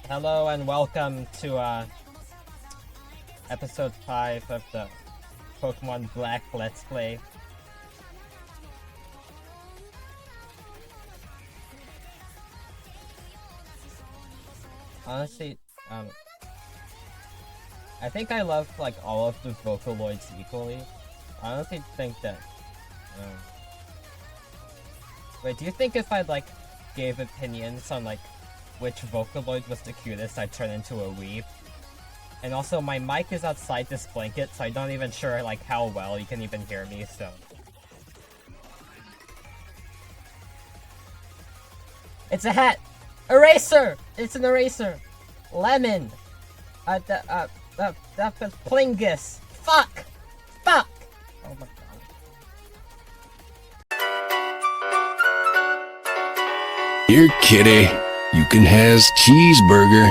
Hello and welcome to, episode 5 of the Pokemon Black Let's Play. Honestly, I think I love, like, all of the Vocaloids equally. I honestly think that, wait, do you think if I, like, gave opinions on, like, which Vocaloid was the cutest, I'd turn into a weeb? And also, my mic is outside this blanket, so I'm not even sure, like, how well you can even hear me, so... It's a hat! Eraser! It's an eraser! Lemon! Plingus! Fuck! Fuck! Oh my god. Here, kitty. You can has cheeseburger.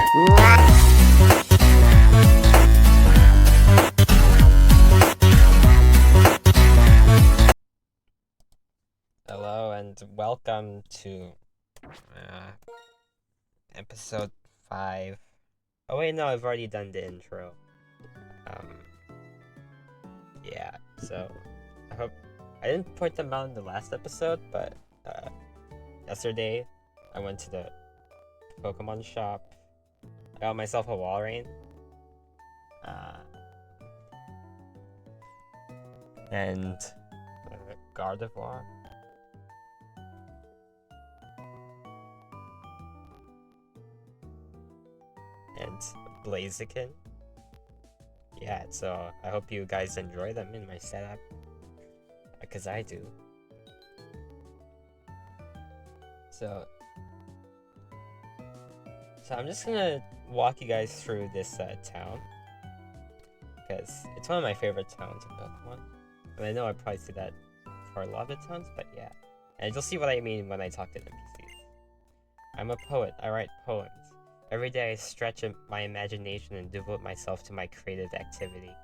Hello and welcome to episode 5. Oh wait, no, I've already done the intro. Yeah, so I hope I didn't point them out in the last episode, but yesterday I went to the Pokemon shop. I got myself a Walrein. And Gardevoir. And Blaziken. Yeah, so I hope you guys enjoy them in my setup, because I do. So I'm just gonna walk you guys through this town, because it's one of my favorite towns in Pokemon. And I know I probably say that for a lot of the towns, but yeah. And you'll see what I mean when I talk to NPCs. I'm a poet, I write poems. Every day I stretch my imagination and devote myself to my creative activity.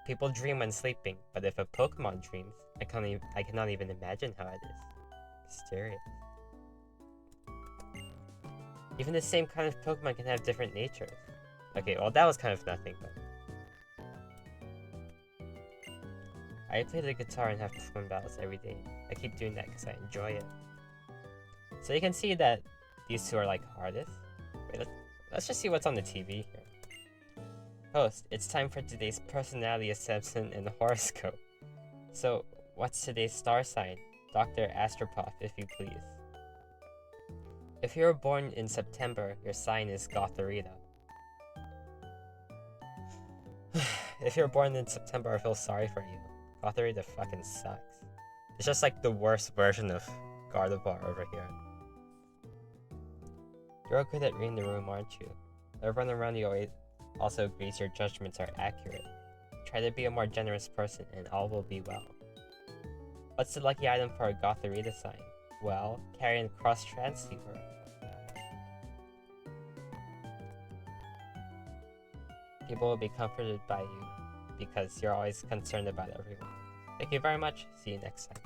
People dream when sleeping, but if a Pokemon dreams, I cannot even imagine how it is. Mysterious. Even the same kind of Pokemon can have different natures. Okay, well that was kind of nothing, but... I play the guitar and have Pokemon battles every day. I keep doing that because I enjoy it. So you can see that these two are like artists. Wait, let's just see what's on the TV here. Host, it's time for today's personality assessment and horoscope. So, what's today's star sign? Dr. Astropov, if you please. If you were born in September, your sign is Gotharita. If you're born in September, I feel sorry for you. Gotharita fucking sucks. It's just like the worst version of Gardevoir over here. You're good at reading the room, aren't you? Everyone around you also agrees your judgments are accurate. Try to be a more generous person and all will be well. What's the lucky item for a Gotharita sign? Well, carrying cross transceiver. People will be comforted by you because you're always concerned about everyone. Thank you very much. See you next time.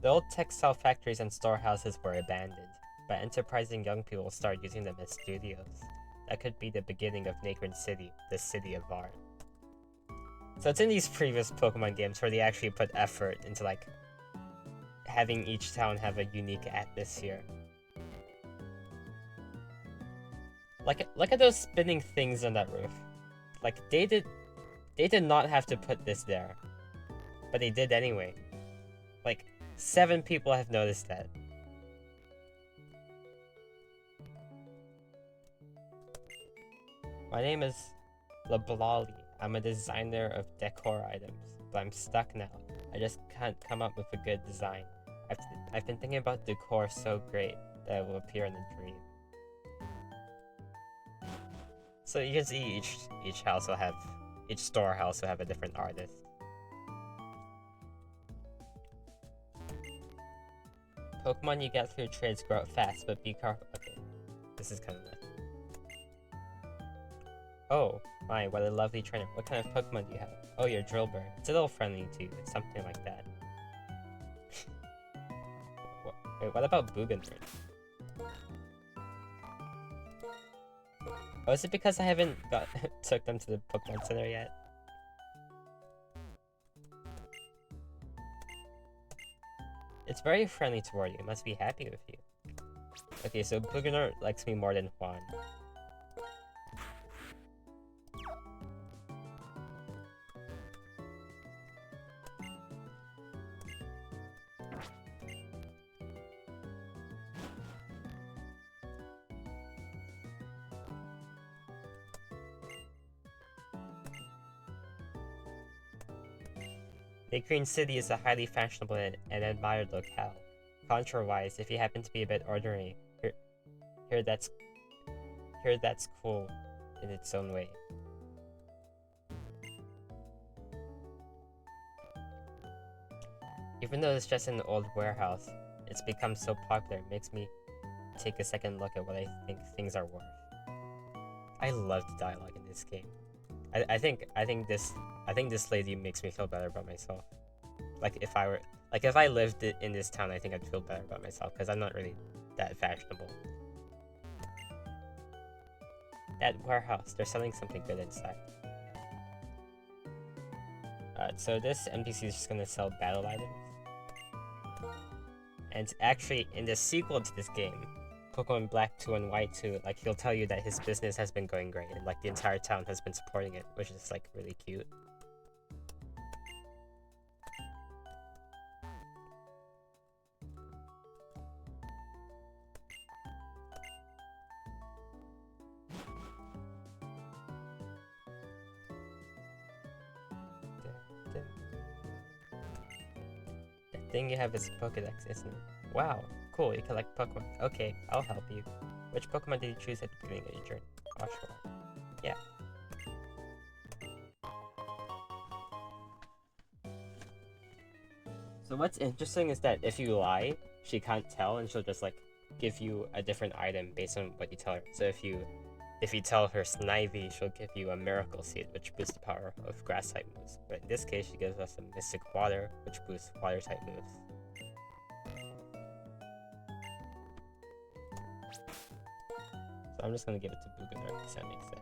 The old textile factories and storehouses were abandoned, but enterprising young people started using them as studios. That could be the beginning of Nacron City, the city of art. So it's in these previous Pokemon games where they actually put effort into like having each town have a unique atmosphere. Look at those spinning things on that roof. Like they did not have to put this there, but they did anyway. Like 7 people have noticed that. My name is Lablali. I'm a designer of decor items, but I'm stuck now. I just can't come up with a good design. I've been thinking about decor so great that it will appear in a dream. So you can see each storehouse will have a different artist. Pokemon you get through trades grow up fast, but be careful. Okay, this is kind of nice. Oh my, what a lovely trainer. What kind of Pokemon do you have? Oh, you're Drillbur. It's a little friendly to you. It's something like that. Wait, what about Booganerd? Oh, is it because I haven't took them to the Pokemon Center yet? It's very friendly toward you. It must be happy with you. Okay, so Booganerd likes me more than Juan. Big Green City is a highly fashionable and admired locale. Contour-wise, if you happen to be a bit ordinary, here that's cool in its own way. Even though it's just an old warehouse, it's become so popular it makes me take a second look at what I think things are worth. I love the dialogue in this game. I think this lady makes me feel better about myself. Like if I lived in this town, I think I'd feel better about myself because I'm not really that fashionable. That warehouse, they're selling something good inside. So this NPC is just gonna sell battle items. And actually, in the sequel to this game, Pokemon Black 2 and White 2, like he'll tell you that his business has been going great and like the entire town has been supporting it, which is like really cute. The thing you have is Pokedex, isn't it? Wow, cool, you collect Pokemon. Okay, I'll help you. Which Pokemon did you choose at the beginning of your journey? Oshawott. Yeah. So what's interesting is that if you lie, she can't tell and she'll just like give you a different item based on what you tell her. So if you tell her Snivy, she'll give you a Miracle Seed, which boosts the power of grass type moves. But in this case, she gives us a Mystic Water, which boosts water type moves. So I'm just gonna give it to Booganerd because that makes sense.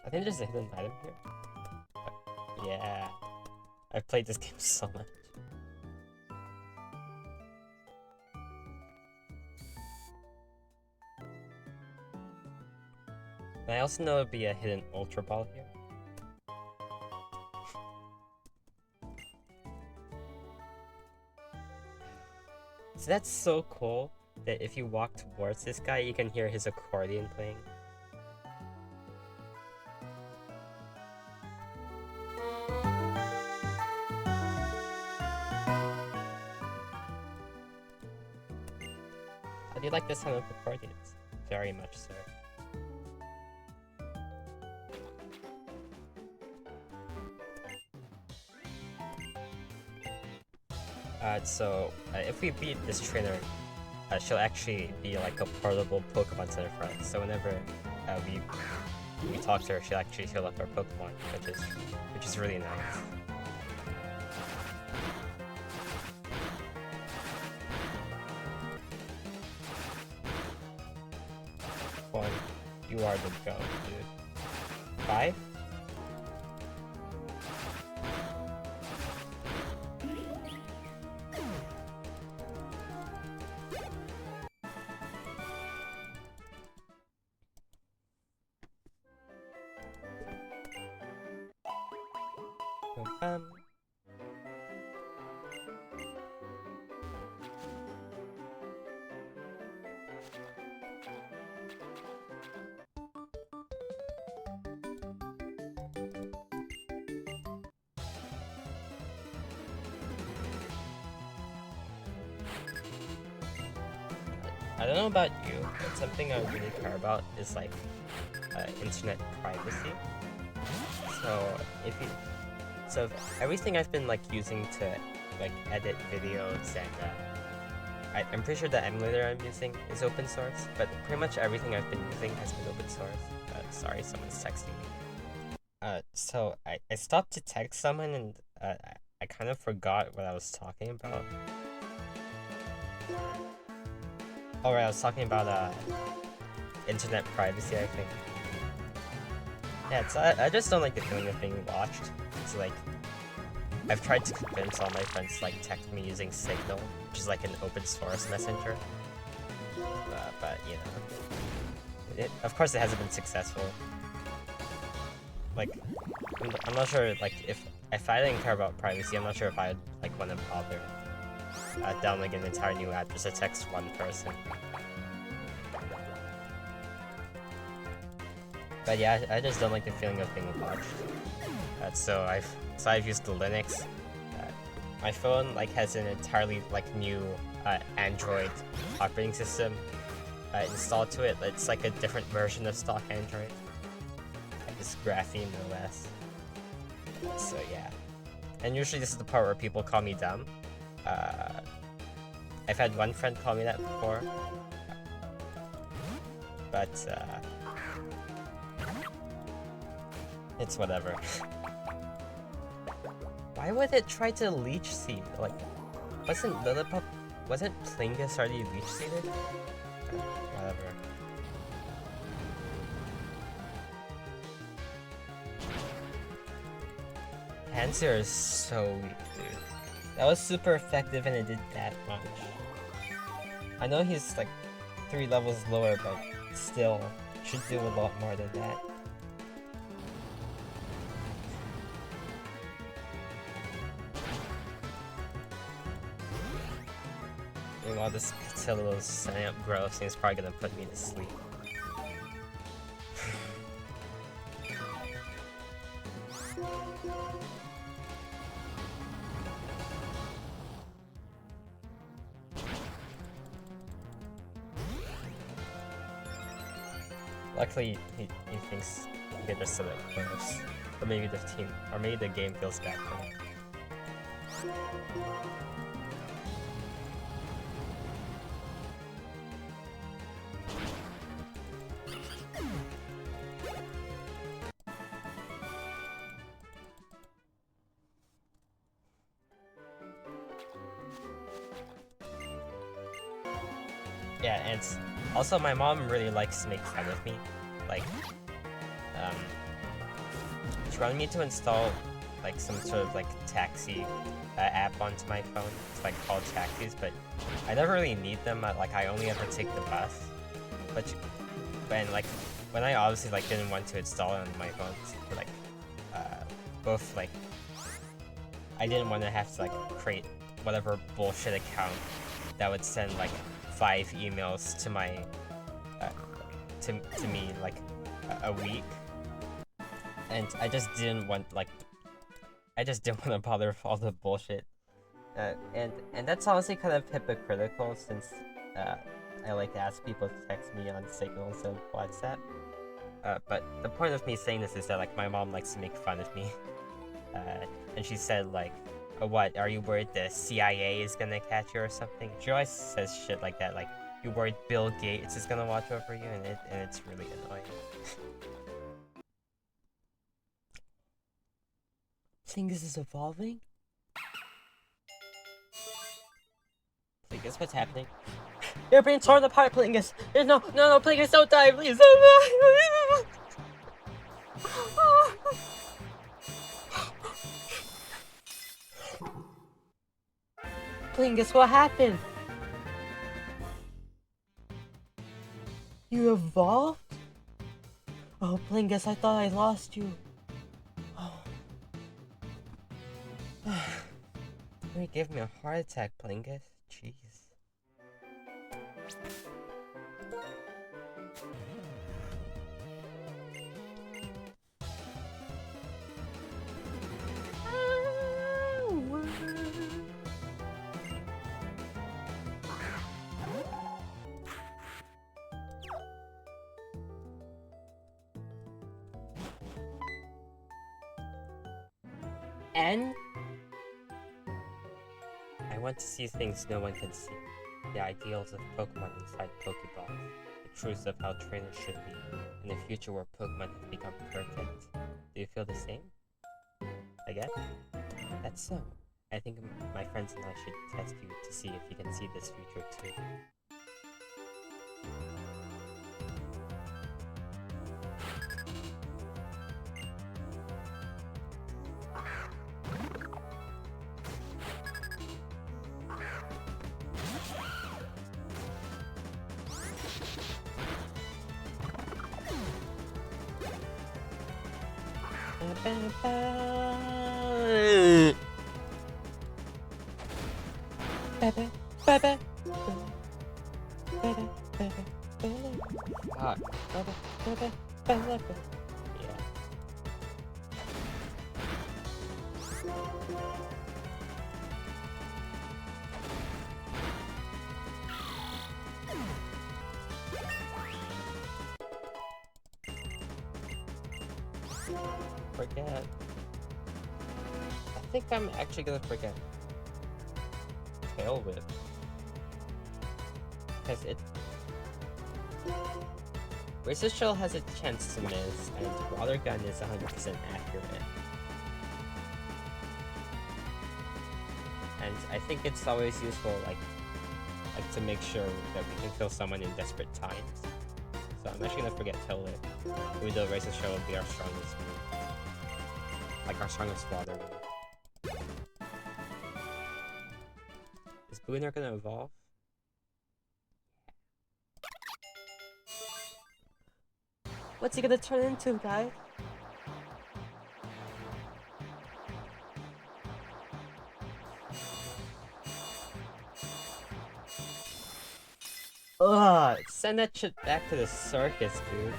I think there's a hidden item here. Yeah. I've played this game so much. And I also know there'll be a hidden Ultra Ball here. So that's so cool that if you walk towards this guy, you can hear his accordion playing. How do you like the sound of accordions? Very much so. If we beat this trainer, she'll actually be like a portable Pokemon Center for us. So whenever we talk to her, she'll actually heal up our Pokemon, which is really nice. One, you are the goat, dude. 5? I don't know about you, but something I really care about is like internet privacy. So if So everything I've been like using to like edit videos and I'm pretty sure the emulator I'm using is open source, but pretty much everything I've been using has been open source. Sorry, someone's texting me. So I stopped to text someone and I kind of forgot what I was talking about. Oh right, I was talking about internet privacy, I think. Yeah, so I just don't like the feeling of being watched. It's like I've tried to convince all my friends to like text me using Signal, which is like an open source messenger. But you know, of course it hasn't been successful. Like, I'm not sure like if I didn't care about privacy, I'm not sure if I'd like want to bother downloading an entire new app just to text one person. But yeah, I just don't like the feeling of being watched. So I've used the Linux. My phone like has an entirely like new Android operating system installed to it. It's like a different version of stock Android. Like this Graphene OS. So yeah. And usually this is the part where people call me dumb. I've had one friend call me that before. But it's whatever. Why would it try to leech seed? Like, wasn't Plingus already leech seeded? Whatever. Panzer is so weak, dude. That was super effective and it did that much. I know he's like 3 levels lower, but still should do a lot more than that. Meanwhile, this Catillo's setting up gross and he's probably gonna put me to sleep. Luckily, he thinks he could just set up gross. Or maybe the team, or maybe the game feels bad for him. Yeah, and also my mom really likes to make fun of me. Like, she wanted me to install like some sort of like taxi app onto my phone. It's like called taxis, but I never really need them. Like I only ever take the bus. But when I obviously like didn't want to install it on my phone, like both like I didn't want to have to like create whatever bullshit account that would send like 5 emails to my to me like a week, and I just didn't want to bother with all the bullshit, and that's honestly kind of hypocritical since I like to ask people to text me on Signal instead of WhatsApp. But the point of me saying this is that like my mom likes to make fun of me, and she said like, oh, what, are you worried the CIA is gonna catch you or something? She always says shit like that, like, you worried Bill Gates is gonna watch over you, and it's really annoying. Plingus is evolving? Plingus, what's happening? You're being torn apart, Plingus! No, Plingus, don't die, please! Plingus, what happened? You evolved? Oh, Plingus, I thought I lost you. Oh. You gave me a heart attack, Plingus. Jeez. N? I want to see things no one can see. The ideals of Pokemon inside Pokeballs. The truths of how trainers should be. In a future where Pokemon have become perfect. Do you feel the same? Again? That's so. I think my friends and I should test you to see if you can see this future too. Forget. I think I'm actually gonna forget Tail Whip. Because it... Razor Shell has a chance to miss, and Water Gun is 100% accurate. And I think it's always useful, like to make sure that we can kill someone in desperate times. So I'm actually gonna forget Tail Whip, even though Razor Shell would be our strongest move. Like our strongest water move. Is Booner gonna evolve? What's he gonna turn into, guys? Ugh, send that shit back to the circus, dude.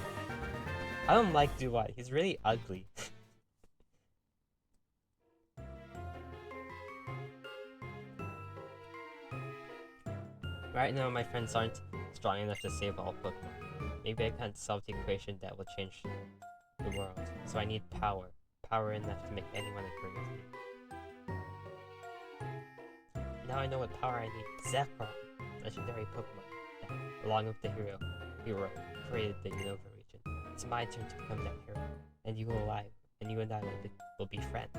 I don't like Duwai, he's really ugly. Right now, my friends aren't strong enough to save all Pokemon. Maybe I can't solve the equation that will change the world. So I need power. Power enough to make anyone agree with me. Now I know what power I need. Zekrom, legendary Pokemon, that, along with the hero who created the Unova region. It's my turn to become that hero, and you and I will be friends.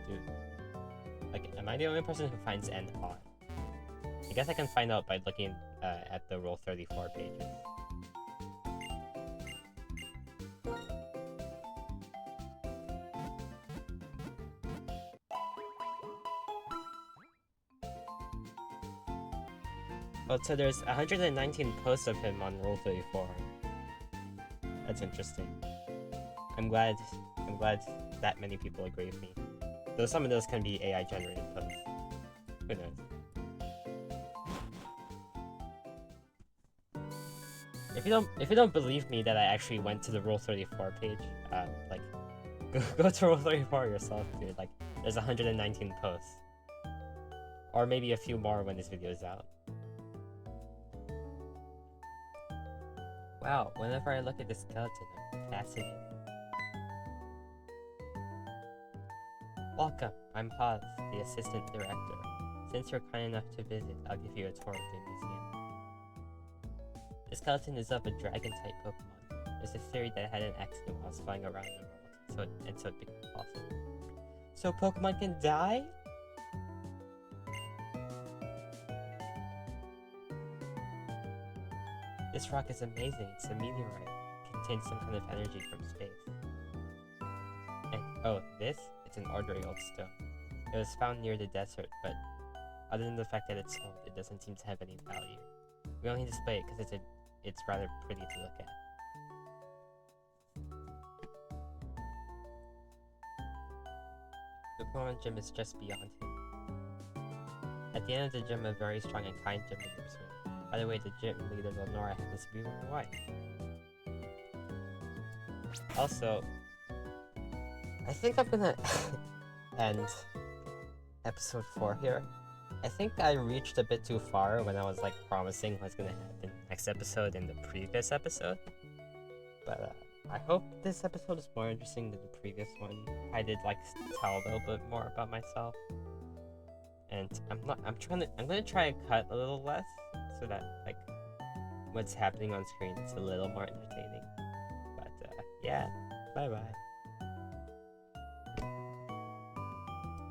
Dude, like, am I the only person who finds N odd? I guess I can find out by looking at the Rule 34 pages. Oh, so there's 119 posts of him on Rule 34. That's interesting. I'm glad that many people agree with me. Though some of those can be AI generated posts. Who knows? If you don't believe me that I actually went to the Rule 34 page, like go to Rule 34 yourself, dude. Like, there's 119 posts. Or maybe a few more when this video is out. Wow, whenever I look at the skeleton, I'm fascinated. Welcome, I'm Haas, the assistant director. Since you're kind enough to visit, I'll give you a tour of the museum. The skeleton is of a dragon-type Pokemon. There's a theory that it had an accident while flying around the world, so it became fossil. So Pokemon can die? This rock is amazing. It's a meteorite. It contains some kind of energy from space. And, oh, this? It's an ordinary old stone. It was found near the desert, but other than the fact that it's old, it doesn't seem to have any value. We only display it because it's rather pretty to look at. The Pokemon gym is just beyond here. At the end of the gym, a very strong and kind gym leader is waiting. By the way, the gym leader, Lenora, happens to be my wife. Also, I think I'm gonna end episode 4 here. I think I reached a bit too far when I was like promising what's gonna happen next episode and the previous episode. But I hope this episode is more interesting than the previous one. I did like tell a little bit more about myself, and I'm gonna try to cut a little less so that like what's happening on screen is a little more entertaining. But yeah, bye bye.